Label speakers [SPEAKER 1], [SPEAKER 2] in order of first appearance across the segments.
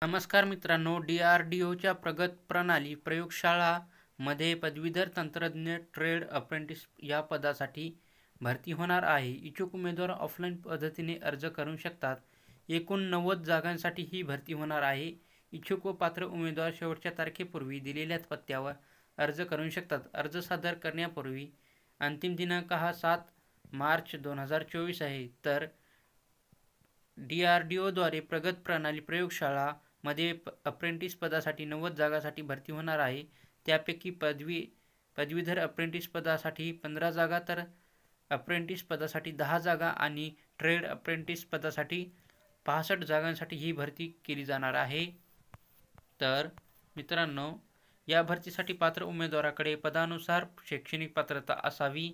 [SPEAKER 1] नमस्कार मित्रांनो, DRDOच्या प्रगत प्रणाली प्रयोगशाळामध्ये पदवीधर तंत्रज्ञ ट्रेड अप्रेंटिस या पदासाठी भरती होणार आहे. इच्छुक उमेदवार ऑफलाईन पद्धतीने अर्ज करू शकतात. एकूण 90 जागांसाठी ही भरती होणार आहे. इच्छुक व पात्र उमेदवार शेवटच्या तारखेपूर्वी दिलेल्या पत्त्यावर अर्ज करू शकतात. अर्ज सादर करण्यापूर्वी अंतिम दिनांक हा 7 मार्च 2024 आहे. तर DRDOद्वारे प्रगत प्रणाली प्रयोगशाळा मध्ये अप्रेंटिस पदासाठी 90 जागांसाठी भरती होणार आहे. त्यापैकी पदवीधर अप्रेंटिस पदासाठी 15 जागा, तर अप्रेंटिस पदासाठी 10 जागा आणि ट्रेड अप्रेंटिस पदासाठी 65 जागांसाठी ही भरती केली जाणार आहे. तर मित्रांनो, या भरतीसाठी पात्र उमेदवाराकडे पदानुसार शैक्षणिक पात्रता असावी.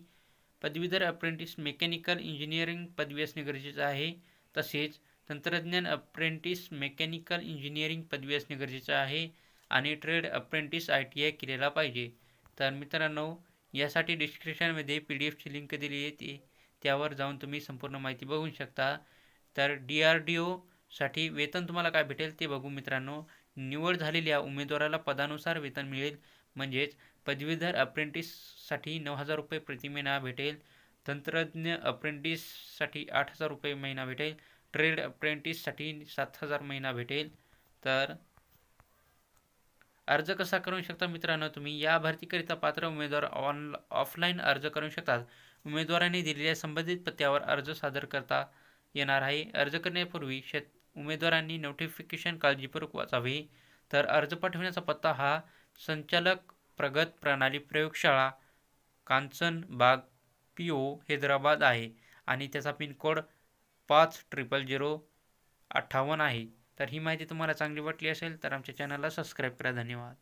[SPEAKER 1] पदवीधर अप्रेंटिस मेकॅनिकल इंजिनिअरिंग पदवी असणे गरजेचे आहे. तसेच तंत्रज्ञान अप्रेंटिस मेकॅनिकल इंजिनिअरिंग पदवी असणे गरजेचे आहे आणि ट्रेड अप्रेंटिस ITI केलेला पाहिजे. तर मित्रांनो, यासाठी डिस्क्रिप्शनमध्ये PDF ची लिंक दिली आहे, त्यावर जाऊन तुम्ही संपूर्ण माहिती बघू शकता. तर DRDOसाठी वेतन तुम्हाला काय भेटेल ते बघू मित्रांनो. निवड झालेल्या उमेदवाराला पदानुसार वेतन मिळेल. म्हणजेच पदवीधर अप्रेंटिससाठी 9,000 रुपये प्रति महिना भेटेल. तंत्रज्ञ अप्रेंटिससाठी 8,000 रुपये महिना भेटेल. ट्रेड अप्रेंटिससाठी 7,000 महिना भेटेल. तर अर्ज कसा करू शकता मित्रांनो तुम्ही? या भरतीकरिता पात्र उमेदवार ऑफलाईन अर्ज करू शकतात. उमेदवारांनी दिलेल्या संबंधित पत्त्यावर अर्ज सादर करता येणार आहे. अर्ज करण्यापूर्वी उमेदवारांनी नोटिफिकेशन काळजीपूर्वक वाचावे. तर अर्ज पाठवण्याचा पत्ता हा संचालक प्रगत प्रणाली प्रयोगशाळा, कांचनबाग PO, हैदराबाद आहे आणि त्याचा पिनकोड 50058 आहे. तर ही माहिती तुम्हाला चांगली वाटली असेल तर आमच्या चॅनलला सबस्क्राईब करा. धन्यवाद.